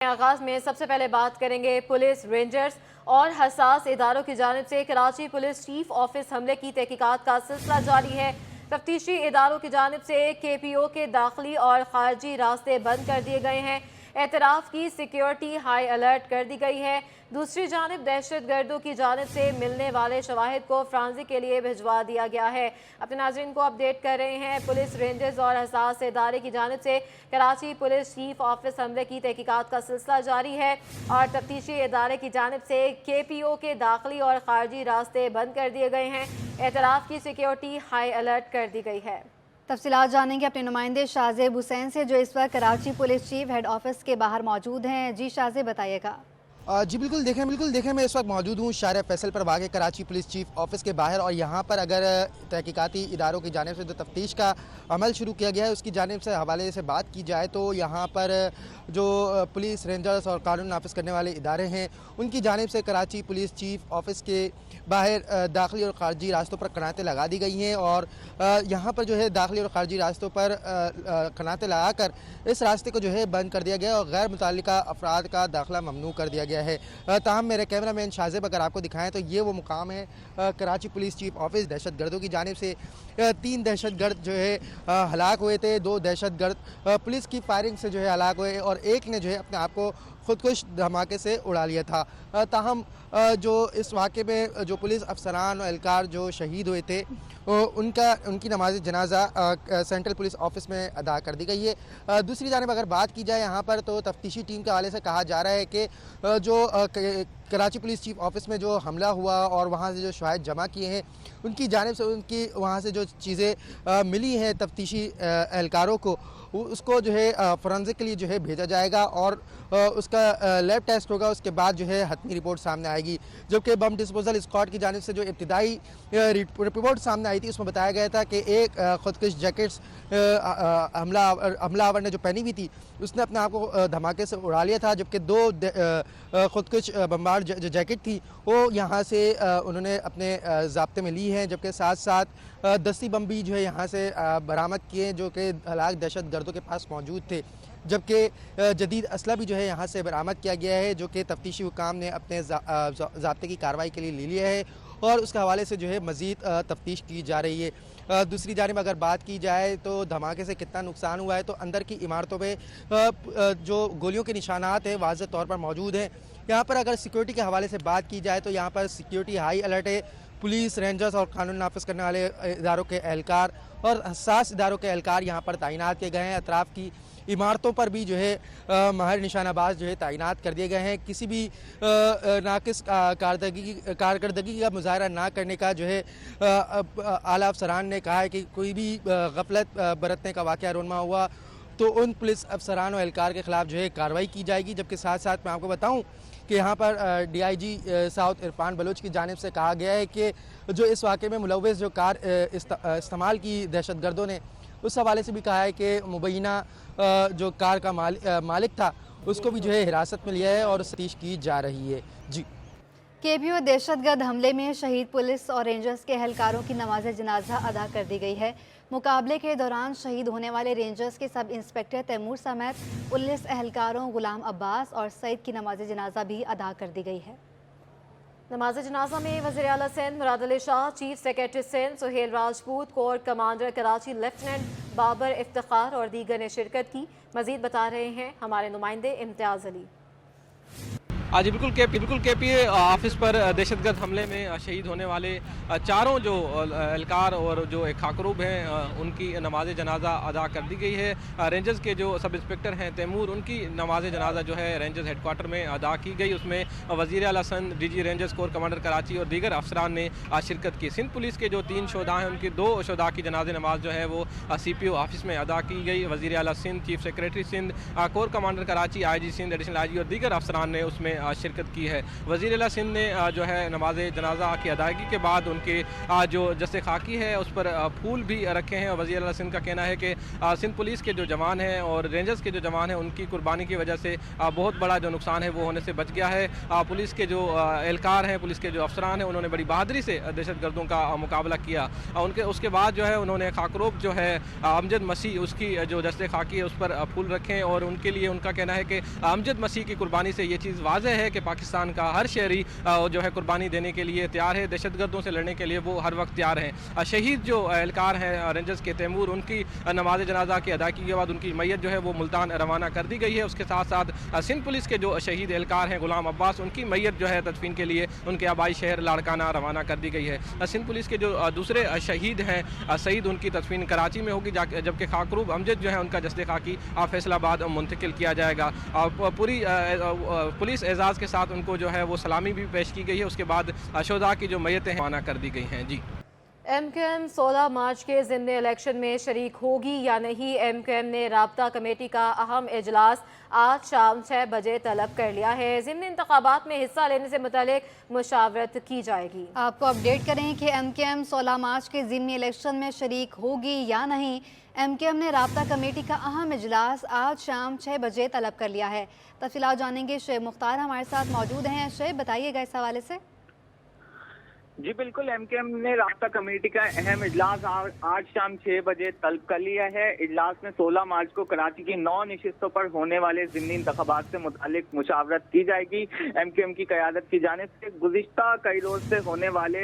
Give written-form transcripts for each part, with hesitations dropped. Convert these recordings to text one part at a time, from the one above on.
آغاز میں سب سے پہلے بات کریں گے پولیس رینجرز اور حساس اداروں کی جانب سے کراچی پولیس چیف آفس حملے کی تحقیقات کا سلسلہ جاری ہے۔ تفتیشی اداروں کی جانب سے کے پی او کے داخلی اور خارجی راستے بند کر دیے گئے ہیں۔ اعتراف کی سیکیورٹی ہائی الرٹ کر دی گئی ہے۔ دوسری جانب دہشت گردوں کی جانب سے ملنے والے شواہد کو فرانزک کے لیے بھجوا دیا گیا ہے۔ اپنے ناظرین کو اپڈیٹ کر رہے ہیں پولیس رینجرز اور حساس ادارے کی جانب سے کراچی پولیس چیف آفس حملے کی تحقیقات کا سلسلہ جاری ہے اور تفتیشی ادارے کی جانب سے کے پی او کے داخلی اور خارجی راستے بند کر دیے گئے ہیں۔ اعتراف کی سیکیورٹی ہائی الرٹ کر دی گئی ہے۔ تفصیلات جانیں گے اپنے نمائندے شاہزیب حسین سے جو اس وقت Karachi police chief head office کے باہر موجود ہیں۔ جی شاہزیب بتائیے گا۔ جی بالکل دیکھیں میں اس وقت موجود ہوں شارع فیصل پر واقع کراچی پولیس چیف آفس کے باہر، اور یہاں پر اگر تحقیقاتی اداروں کی جانب سے جو تفتیش کا عمل شروع کیا گیا ہے اس کی جانب سے حوالے سے بات کی جائے تو یہاں پر جو پولیس رینجرز اور قانون نافذ کرنے والے ادارے ہیں ان کی جانب سے کراچی پولیس چیف آفس کے باہر داخلی اور خارجی راستوں پر قناتیں لگا دی گئی ہیں، اور یہاں پر جو ہے داخلی اور خارجی راستوں پر قناتیں لگا کر اس راستے کو جو ہے بند کر دیا گیا اور غیر متعلقہ افراد کا داخلہ ممنوع کر دیا گیا ہے۔ تاہم میرے کیمرہ مین شاہزیب اگر آپ کو دکھائیں تو یہ وہ مقام ہے کراچی پولیس چیف آفس۔ دہشت گردوں کی جانب سے 3 دہشت گرد جو ہے ہلاک ہوئے تھے، 2 دہشت گرد پولیس کی فائرنگ سے جو ہے ہلاک ہوئے اور ایک نے جو ہے اپنے آپ کو خودکش دھماکے سے اڑا لیا تھا۔ تاہم جو اس واقعے میں جو پولیس افسران اور اہلکار جو شہید ہوئے تھے ان کی نماز جنازہ سینٹرل پولیس آفس میں ادا کر دی گئی ہے۔ دوسری جانب اگر بات کی جائے یہاں پر تو تفتیشی ٹیم کے حوالے سے کہا جا رہا ہے کہ جو کراچی پولیس چیف آفس میں جو حملہ ہوا اور وہاں سے جو شواہد جمع کیے ہیں ان کی جانب سے وہاں سے جو چیزیں ملی ہیں تفتیشی اہلکاروں کو اس کو جو ہے فرانزک کے لیے جو ہے بھیجا جائے گا اور اس کا لیب ٹیسٹ ہوگا، اس کے بعد جو ہے حتمی رپورٹ سامنے آئے گی۔ جبکہ بم ڈسپوزل اسکواڈ کی جانب سے جو ابتدائی رپورٹ سامنے آئی تھی اس میں بتایا گیا تھا کہ ایک خودکش جیکٹس حملہ آور نے جو پہنی ہوئی تھی اس نے اپنے آپ کو دھماکے سے اڑا لیا تھا، جبکہ 2 خودکش بمبار جو جیکٹ تھی وہ یہاں سے انہوں نے اپنے ضابطے میں لی ہیں، جبکہ ساتھ ساتھ دستی بم بھی جو ہے یہاں سے برآمد کیے جو کہ ہلاک دہشت گردوں کے پاس موجود تھے، جبکہ جدید اسلحہ بھی جو ہے یہاں سے برآمد کیا گیا ہے جو کہ تفتیشی حکام نے اپنے ضابطے کی کارروائی کے لیے لے لیا ہے اور اس کے حوالے سے جو ہے مزید تفتیش کی جا رہی ہے۔ دوسری جانب اگر بات کی جائے تو دھماکے سے کتنا نقصان ہوا ہے تو اندر کی عمارتوں میں جو گولیوں کے نشانات ہیں واضح طور پر موجود ہیں۔ یہاں پر اگر سیکیورٹی کے حوالے سے بات کی جائے تو یہاں پر سیکیورٹی ہائی الرٹ ہے۔ پولیس رینجرز اور قانون نافذ کرنے والے اداروں کے اہلکار اور حساس اداروں کے اہلکار یہاں پر تعینات کیے گئے ہیں۔ اطراف کی عمارتوں پر بھی جو ہے ماہر نشانہ باز جو ہے تعینات کر دیے گئے ہیں۔ کسی بھی ناقص کارکردگی کا مظاہرہ نہ کرنے کا جو ہے اعلیٰ افسران نے کہا ہے کہ کوئی بھی غفلت برتنے کا واقعہ رونما ہوا تو ان پولیس افسران و اہلکار کے خلاف جو ہے کارروائی کی جائے گی۔ جبکہ ساتھ ساتھ میں آپ کو بتاؤں کہ یہاں پر D I G south Irfan Baloch کی جانب سے کہا گیا ہے کہ جو اس واقعے میں ملوث جو کار استعمال کی دہشت گردوں نے اس حوالے سے بھی کہا ہے کہ مبینہ جو کار کا مالک تھا اس کو بھی جو ہے حراست میں لیا ہے اور تفتیش کی جا رہی ہے۔ جی کے پی او دہشت گرد حملے میں شہید پولیس اور رینجرز کے اہلکاروں کی نماز جنازہ ادا کر دی گئی ہے۔ مقابلے کے دوران شہید ہونے والے رینجرز کے سب انسپکٹر تیمور سمیت پولیس اہلکاروں غلام عباس اور سعید کی نماز جنازہ بھی ادا کر دی گئی ہے۔ نماز جنازہ میں وزیر اعلیٰ Sindh Murad Ali Shah, chief secretary Sindh Sohail Rajput, corps commander Karachi lieutenant Babar Iftikhar اور دیگر نے شرکت کی۔ مزید بتا رہے ہیں ہمارے نمائندے امتیاز علی۔ جی بالکل کے پی آفس پر دہشت گرد حملے میں شہید ہونے والے چاروں جو اہلکار اور جو ایک خاکروب ہیں ان کی نماز جنازہ ادا کر دی گئی ہے۔ رینجرز کے جو سب انسپکٹر ہیں تیمور، ان کی نماز جنازہ جو ہے رینجرز ہیڈ کوارٹر میں ادا کی گئی۔ اس میں وزیر اعلیٰ Sindh, D G Rangers corps commander Karachi اور دیگر افسران نے شرکت کی۔ سندھ پولیس کے جو 3 شہداء ہیں ان کی 2 شہداء کی جناز نماز جو ہے وہ سی پی او آفس میں ادا کی گئی۔ وزیر اعلیٰ Sindh, chief secretary Sindh, corps commander Karachi, I G Sindh, additional I G اور دیگر افسران نے اس میں शिरकत की है। वज़ीर आला सिंध ने जो है नमाज जनाजा की अदायगी के बाद उनके जो जस्ते खाकी है उस पर फूल भी रखे हैं। वज़ीर आला सिंध का कहना है कि सिंध पुलिस के जो जवान हैं और रेंजर्स के जो जवान हैं उनकी कुर्बानी की वजह से बहुत बड़ा जो नुकसान है वो होने से बच गया है। पुलिस के जो एहलकार हैं, पुलिस के जो अफसरान हैं, उन्होंने बड़ी बहादुरी से दहशतगर्दों का मुकाबला किया। उसके बाद जो है उन्होंने खाकरोब जो है अमजद मसीह उसकी जो दस्ते खाकी है उस पर फूल रखें और उनके लिए उनका कहना है कि अमजद मसीह की कुर्बानी से ये चीज़ वाज़ेह है कि पाकिस्तान का हर शहरी जो है कुर्बानी देने के लिए तैयार है, दहशतगर्दों से लड़ने के लिए वो हर वक्त तैयार हैं। शहीद जो एहलकार हैं रेंजर्स के तैमूर, उनकी नमाज जनाजा की अदायगी के बाद उनकी मैयत जो है वो मुल्तान रवाना कर दी गई है। उसके साथ साथ सिंध पुलिस के जो शहीद एहलकार हैं गुलाम अब्बास, उनकी मैयत जो है तदफीन के लिए उनके आबाई शहर लाड़काना रवाना कर दी गई है। सिंध पुलिस के जो दूसरे शहीद हैं सईद, उनकी तदफीन कराची में होगी, जबकि खाकरूब अमजद जो है उनका जस्ते खाकी फैसलाबाद मुंतकिल किया जाएगा। पूरी पुलिस एजाज़ के साथ उनको जो है वो सलामी भी पेश की गई है। उसके बाद शोधा की जो मैयतें रवाना कर दी गई हैं। जी, MQM 16 मार्च के ज़िमनी इलेक्शन में शरीक होगी या नहीं, MQM ने राब्ता कमेटी का अहम इजलास आज शाम 6 बजे तलब कर लिया है। ज़िमनी इंतखाबात में हिस्सा लेने से मुतालिक मुशावरत की जाएगी। आपको अपडेट करें कि MQM 16 मार्च के ज़िमनी इलेक्शन में शरीक होगी या नहीं, MQM ने राब्ता कमेटी का अहम इजलास आज शाम 6 बजे तलब कर लिया है। तफसीलात जानेंगे, शुएब मुख्तार हमारे साथ मौजूद हैं। शुएब, बताइएगा इस हवाले से। जी बिल्कुल, MQM ने राब्ता कमेटी का अहम इजलास आज शाम 6 बजे तलब कर लिया है। इजलास में 16 मार्च को कराची की 9 नशिस्तों पर होने वाले ज़िमनी इंतखाबात से मुतालिक मुशावरत की जाएगी। MQM की क़यादत की जानिब से गुज़िश्ता कई रोज से होने वाले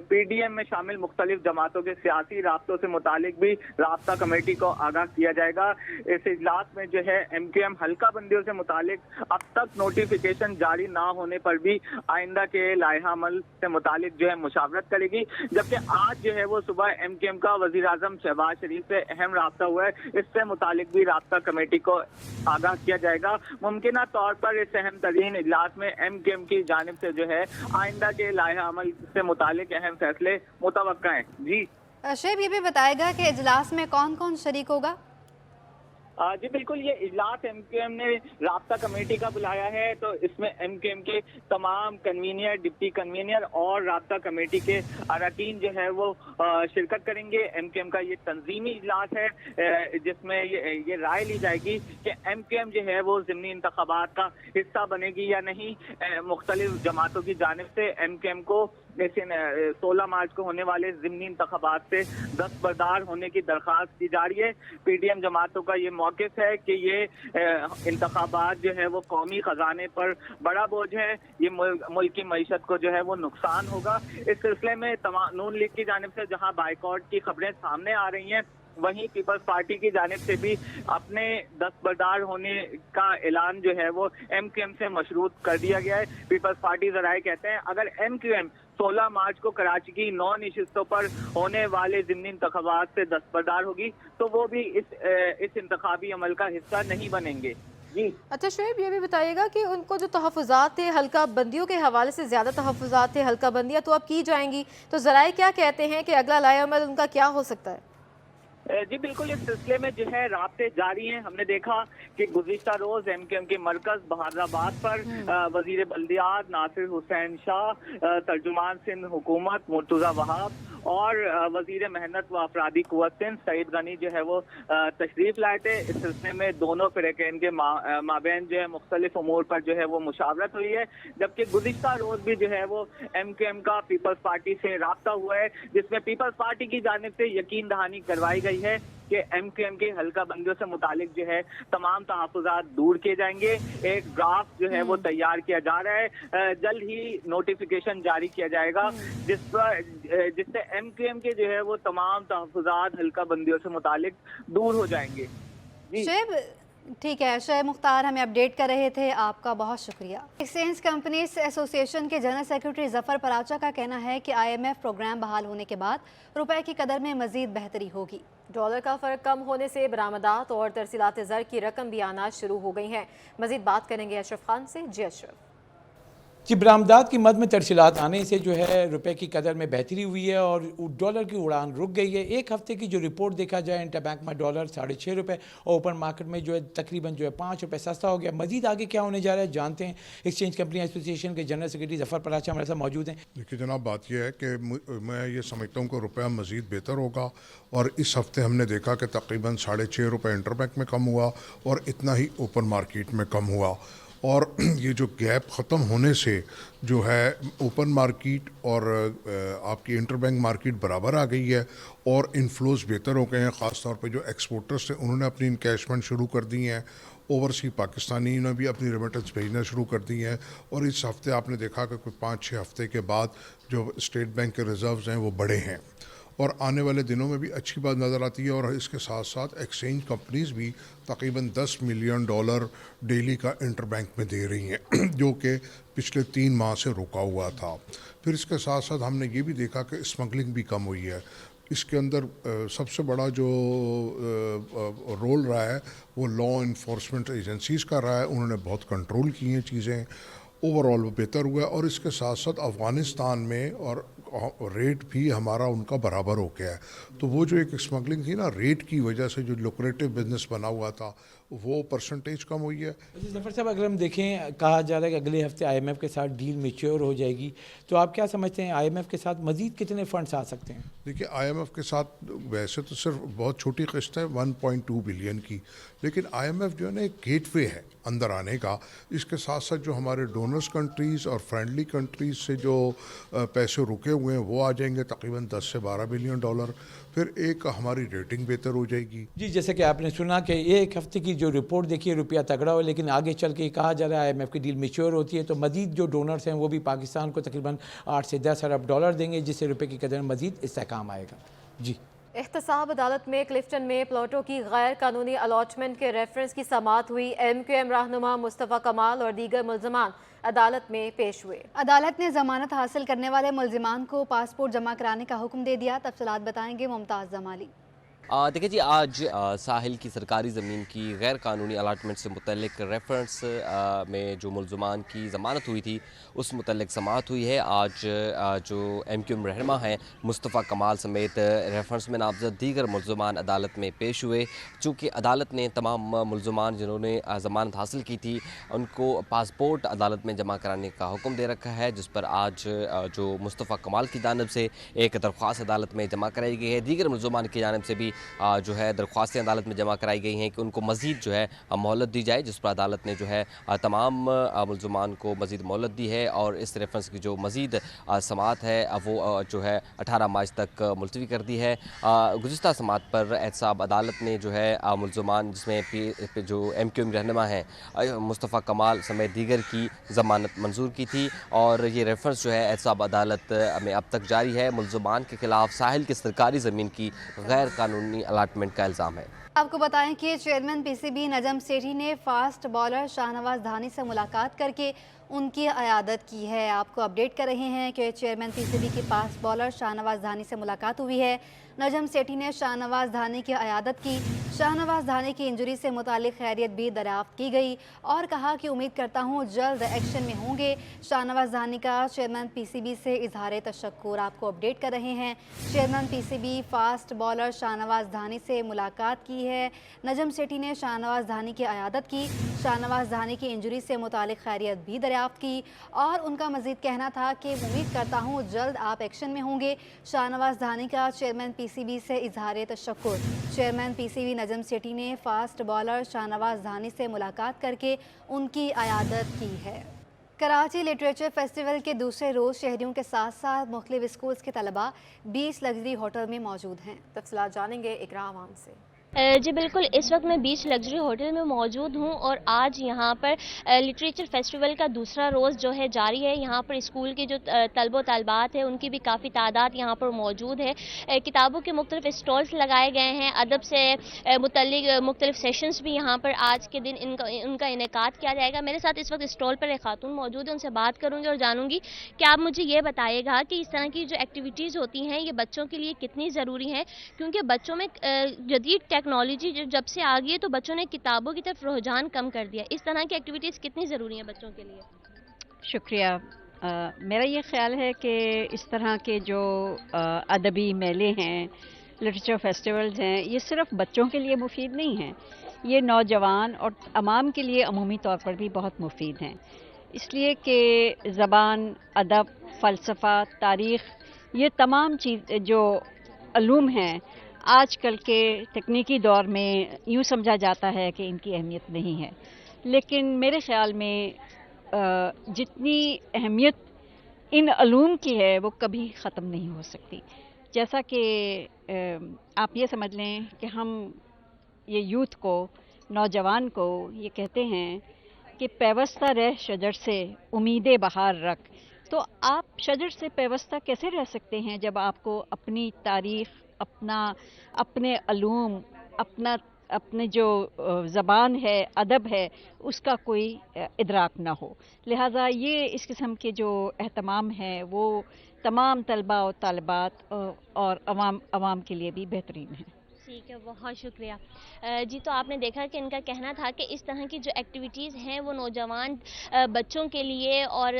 PDM में शामिल मुख्तलिफ जमातों के सियासी राब्तों से मुतालिक भी राब्ता कमेटी को आगाह किया जाएगा। इस इजलास में जो है MQM हल्का बंदियों से मुतालिक अब तक नोटिफिकेशन जारी ना होने पर भी आइंदा के लाइहा अमल से मुतालिक जो है मुशावरत करेगी। जबकि आज जो है वो सुबह MQM का वजीर आजम शहबाज शरीफ से अहम राब्ता हुआ है, इससे मुतालिक भी राब्ता कमेटी को आगाह किया जाएगा। मुमकिन तौर पर इस अहम तरीन इजलास में MQM की जानिब से जो है आइंदा के लाइहा अमल से मुतालिक अहम फैसले मुतवक्का हैं। जी शुएब, ये भी बताएगा कि इजलास में कौन कौन शरीक होगा? जी बिल्कुल, ये इजलास MQM ने राब्ता कमेटी का बुलाया है, तो इसमें MQM के तमाम कन्वीनियर, डिप्टी कन्वीनियर और राब्ता कमेटी के अरकान जो है वो शिरकत करेंगे। MQM का ये तंजीमी इजलास है जिसमें ये राय ली जाएगी कि MQM जो है वो ज़िमनी इंतखाबात का हिस्सा बनेगी या नहीं। मुख्तलिफ जमातों की जानिब से MQM को 16 मार्च को होने वाले ज़िमनी इंतखाबात से दस्तबरदार होने की दरख्वास्त की जा रही है। PDM जमातों का ये मौक़िफ़ है कि ये इंतखाबात जो है वो कौमी ख़जाने पर बड़ा बोझ है, ये मुल्क की मईशत को जो है वो नुकसान होगा। इस सिलसिले में नून लीग की जानिब से जहाँ बाइकआउट की खबरें सामने आ रही हैं, वहीं पीपल्स पार्टी की जानिब से भी अपने दस्तबरदार होने का ऐलान जो है वो MQM से मशरूत कर दिया गया है। पीपल्स पार्टी ज़राए कहते हैं अगर MQM 16 मार्च को कराची की 9 नशिस्तों पर होने वाले ज़िमनी इंतखाबात से दस्तबरदार होगी तो वो भी इस इंतखाबी अमल का हिस्सा नहीं बनेंगे। जी अच्छा शुएब, ये भी बताइएगा कि उनको जो तहफ़्फ़ुज़ात थे हल्का बंदियों के हवाले से, ज़्यादा तहफ़्फ़ुज़ात थे, हल्का बंदियाँ तो अब की जाएंगी, तो ज़राए क्या कहते हैं कि अगला लाया अमल उनका क्या हो सकता है? जी बिल्कुल, इस सिलसिले में जो है राब्ते जारी हैं। हमने देखा कि गुज़िश्ता रोज MQM के मरकज बहादराबाद पर वजीर बल्दियात नासिर हुसैन शाह, तर्जुमान सिंध हुकूमत मुर्तज़ा वहाब और वजीर मेहनत व अफरादी कुव्वत सिंध सईद गनी जो है वो तशरीफ लाए थे। इस सिलसिले में दोनों फ़िरक़ैन के माबैन जो है मुख्तलिफ उमूर पर जो है वो मुशावरत हुई है। जबकि गुज़िश्ता रोज भी जो है वो MQM का पीपल्स पार्टी से राब्ता हुआ है, जिसमें पीपल्स पार्टी की जानिब से यकीन दहानी करवाई गई है कि MQM के हल्का बंदियों से मुतालिक जो है तमाम तहफ़्फ़ुज़ात दूर किए जाएंगे। एक ड्राफ्ट जो है वो तैयार किया जा रहा है, जल्द ही नोटिफिकेशन जारी किया जाएगा जिससे MQM के जो है वो तमाम तहफ़्फ़ुज़ात हल्का बंदियों से मुतालिक दूर हो जाएंगे। शुएब, ठीक है, शुएब मुख्तार हमें अपडेट कर रहे थे, आपका बहुत शुक्रिया। एक्सचेंज कंपनीज एसोसिएशन के जनरल सेक्रेटरी जफर पराचा का कहना है कि IMF प्रोग्राम बहाल होने के बाद रुपए की कदर में मजीद बेहतरी होगी। डॉलर का फ़र्क कम होने से बरामदात और तरसीलात ज़र की रकम भी आना शुरू हो गई हैं। मजीद बात करेंगे अशरफ खान से। जी अशरफ। जी, बरामदात की मद में तरसीलात आने से जो है रुपए की कदर में बेहतरी हुई है और डॉलर की उड़ान रुक गई है। एक हफ्ते की जो रिपोर्ट देखा जाए इंटरबैंक में डॉलर 6.5 रुपये और ओपन मार्केट में जो है तकरीबन जो है 5 रुपये सस्ता हो गया। मजीद आगे क्या होने जा रहा है जानते हैं। एक्सचेंज कंपनी एसोसिएशन के जनरल सेक्रेटरी जफर पराचा हमारे साथ मौजूद हैं। देखिए जनाब, बात यह है कि मैं ये समझता हूँ कि रुपया मज़ीद बेहतर होगा और इस हफ्ते हमने देखा कि तकरीबन 6.5 रुपये इंटरबैंक में कम हुआ और इतना ही ओपन मार्केट में कम हुआ। और ये जो गैप ख़त्म होने से जो है ओपन मार्केट और आपकी इंटरबैंक मार्केट बराबर आ गई है और इनफ्लोज बेहतर हो गए हैं। ख़ास तौर पे जो एक्सपोर्टर्स थे उन्होंने अपनी इनकैशमेंट शुरू कर दी हैं। ओवरसी पाकिस्तानी ने भी अपनी रेमिटेंस भेजना शुरू कर दी हैं और इस हफ्ते आपने देखा कि कोई 5-6 हफ्ते के बाद जो स्टेट बैंक के रिज़र्व्स हैं वो बढ़े हैं और आने वाले दिनों में भी अच्छी बात नज़र आती है। और इसके साथ साथ एक्सचेंज कंपनीज़ भी तकरीबन $10 मिलियन डेली का इंटरबैंक में दे रही हैं जो कि पिछले 3 माह से रुका हुआ था। फिर इसके साथ साथ हमने ये भी देखा कि स्मगलिंग भी कम हुई है। इसके अंदर सबसे बड़ा जो रोल रहा है वो लॉ इन्फोर्समेंट एजेंसीज़ का रहा है। उन्होंने बहुत कंट्रोल की हैं चीज़ें, ओवरऑल वो बेहतर हुआ है। और इसके साथ साथ अफ़गानिस्तान में और रेट भी हमारा उनका बराबर हो गया है। तो वो जो एक स्मगलिंग थी ना, रेट की वजह से जो लुक्रेटिव बिजनेस बना हुआ था वो परसेंटेज कम हुई है। जफर साहब, अगर हम देखें कहा जा रहा है कि अगले हफ्ते IMF के साथ डील मैच्योर हो जाएगी, तो आप क्या समझते हैं IMF के साथ मज़ीद कितने फ़ंड्स आ सकते हैं? देखिए IMF के साथ वैसे तो सिर्फ बहुत छोटी किस्त है 1.2 बिलियन की, लेकिन IMF जो है ना एक गेटवे है अंदर आने का। इसके साथ साथ जो हमारे डोनर्स कंट्रीज़ और फ्रेंडली कंट्रीज़ से जो पैसे रुके हुए हैं वो आ जाएंगे तकरीबन 10 से 12 बिलियन डॉलर। फिर एक हमारी रेटिंग बेहतर हो जाएगी। जी, जैसे कि आपने सुना कि एक हफ्ते की जो रिपोर्ट देखिए रुपया तगड़ा हो, लेकिन आगे चल के कहा जा रहा है IMF की डील मैच्योर होती है तो मजीद जो डोनर्स हैं वो भी पाकिस्तान को तकरीबन 8 से 10 अरब डॉलर देंगे, जिससे रुपये की कदर मजीद इस्तेहकाम आएगा। जी, एहतसाब अदालत में क्लिफ्टन में प्लॉटों की गैर कानूनी अलॉटमेंट के रेफरेंस की समाअत हुई। MQM रहनुमा मुस्तफ़ा कमाल और दीगर मुल्ज़िमान अदालत में पेश हुए। अदालत ने जमानत हासिल करने वाले मुल्ज़िमान को पासपोर्ट जमा कराने का हुक्म दे दिया। तफसीलात बताएंगे मुमताज़ जमाली। देखिए जी, आज साहिल की सरकारी ज़मीन की गैर कानूनी अलाटमेंट से मुतल्लिक रेफरेंस में जो मुल्ज़िमान की ज़मानत हुई थी उस मुतल्लिक समाअत हुई है। आज जो MQM रहनुमा हैं मुस्तफ़ा कमाल समेत रेफरेंस में नामज़द दीगर मुल्ज़िमान अदालत में पेश हुए। चूँकि अदालत ने तमाम मुल्ज़िमान जिन्होंने ज़मानत हासिल की थी उनको पासपोर्ट अदालत में जमा कराने का हुक्म दे रखा है, जिस पर आज जो मुस्तफ़ा कमाल की जानिब से एक दरख्वास्त अदालत में जमा कराई गई है। दीगर मुल्ज़िमान की जानिब से भी जो है दरख्वास्तें अदालत में जमा कराई गई हैं कि उनको मज़ीद जो है मोहलत दी जाए, जिस पर अदालत ने जो है तमाम मुल्ज़िमान को मज़ीद मोहलत दी है। और इस रेफरेंस की जो मज़ीद समाअत है वो जो है 18 मार्च तक मुलतवी कर दी है। गुज़िश्ता समाअत पर एहतसाब अदालत ने जो है मुल्ज़िमान जिसमें जो MQM रहनुमा हैं मुस्तफ़ा कमाल समेत दीगर की ज़मानत मंजूर की थी और ये रेफरेंस जो है एहतसाब अदालत में अब तक जारी है। मुल्ज़िमान के खिलाफ साहिल की सरकारी ज़मीन की गैर कानूनी अलाटमेंट का इल्ज़ाम है। आपको बताएं कि चेयरमैन PCB नजम सेठी ने फास्ट बॉलर शाहनवाज धानी से मुलाकात करके उनकी अयादत की है। आपको अपडेट कर रहे हैं कि चेयरमैन PCB के फास्ट बॉलर शाहनवाज धानी से मुलाकात हुई है। नजम सेठी ने शाहनवाज धानी की अयादत की। शाहनवाज धानी की इंजरी से मुतालिक खैरियत भी दरियाफ्त की गई और कहा कि उम्मीद करता हूँ जल्द एक्शन में होंगे। शाहनवाज धानी का चेयरमैन PCB से इजहार तशक्कुर। आपको अपडेट कर रहे हैं, chairman PCB fast bowler Shahnawaz Dhani से मुलाकात की है। नजम सेठी ने शाहनवाज धानी की अयादत की। शाहनवाज धानी की इंजरी से मुतालिक खैरियत भी दरियाफ्त की और उनका मजीद कहना था कि उम्मीद करता हूँ जल्द आप एक्शन में होंगे। शाहनवाज धानी का चेयरमैन PCB से इजहार तशक्कुर। चेयरमैन PCB नजम सेठी ने फास्ट बॉलर शाहनवाज धानी से मुलाकात करके उनकी अयादत की है। कराची लिटरेचर फेस्टिवल के दूसरे रोज़ शहरियों के साथ साथ मुख्तलिफ स्कूल्स के तलबा 20 लग्जरी होटल में मौजूद हैं। तफसीलात जानेंगे इकरा अवाम से। जी बिल्कुल, इस वक्त मैं बीच लग्जरी होटल में मौजूद हूँ और आज यहाँ पर लिटरेचर फेस्टिवल का दूसरा रोज़ जो है जारी है। यहाँ पर स्कूल के जो तलबो तलबात है उनकी भी काफ़ी तादाद यहाँ पर मौजूद है। किताबों के मुख्तलिफ स्टॉल्स लगाए गए हैं। अदब से मुतल्लिक मुख्तलिफ सेशंस भी यहाँ पर आज के दिन उनका इनेकाद किया जाएगा। मेरे साथ इस वक्त स्टॉल पर एक खातून मौजूद है, उनसे बात करूँगी और जानूँगी कि आप मुझे ये बताइएगा कि इस तरह की जो एक्टिविटीज़ होती हैं ये बच्चों के लिए कितनी ज़रूरी हैं, क्योंकि बच्चों में जदीद टेक्नोलॉजी जब से आ गई है तो बच्चों ने किताबों की तरफ रुझान कम कर दिया। इस तरह की एक्टिविटीज़ कितनी ज़रूरी हैं बच्चों के लिए? शुक्रिया। मेरा ये ख्याल है कि इस तरह के जो अदबी मेले हैं, लिटरेचर फेस्टिवल्स हैं, ये सिर्फ बच्चों के लिए मुफीद नहीं हैं, ये नौजवान और अवाम के लिए अमूमी तौर पर भी बहुत मुफीद हैं, इसलिए कि ज़बान, अदब, फ़लसफ़ा, तारीख़, ये तमाम चीज़ जो अलूम हैं, आजकल के तकनीकी दौर में यूँ समझा जाता है कि इनकी अहमियत नहीं है, लेकिन मेरे ख़्याल में जितनी अहमियत इन अलूम की है वो कभी ख़त्म नहीं हो सकती। जैसा कि आप ये समझ लें कि हम ये यूथ को, नौजवान को ये कहते हैं कि पैवस्ता रह शजर से उम्मीदें बहार रख, तो आप शजर से पैवस्ता कैसे रह सकते हैं जब आपको अपनी तारीख़, अपने अलूम, अपने जो ज़बान है, अदब है, उसका कोई इदराक ना हो। लिहाजा ये इस किस्म के जो एहतमाम है वो तमाम तलबा और तालिबात और अवाम के लिए भी बेहतरीन है। ठीक है, बहुत शुक्रिया। जी, तो आपने देखा कि इनका कहना था कि इस तरह की जो एक्टिविटीज़ हैं वो नौजवान बच्चों के लिए और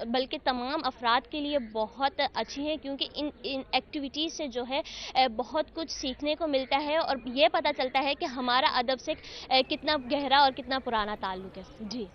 बल्कि तमाम अफराद के लिए बहुत अच्छी हैं, क्योंकि इन एक्टिविटीज़ से जो है बहुत कुछ सीखने को मिलता है और ये पता चलता है कि हमारा अदब से कितना गहरा और कितना पुराना ताल्लुक़ है। जी।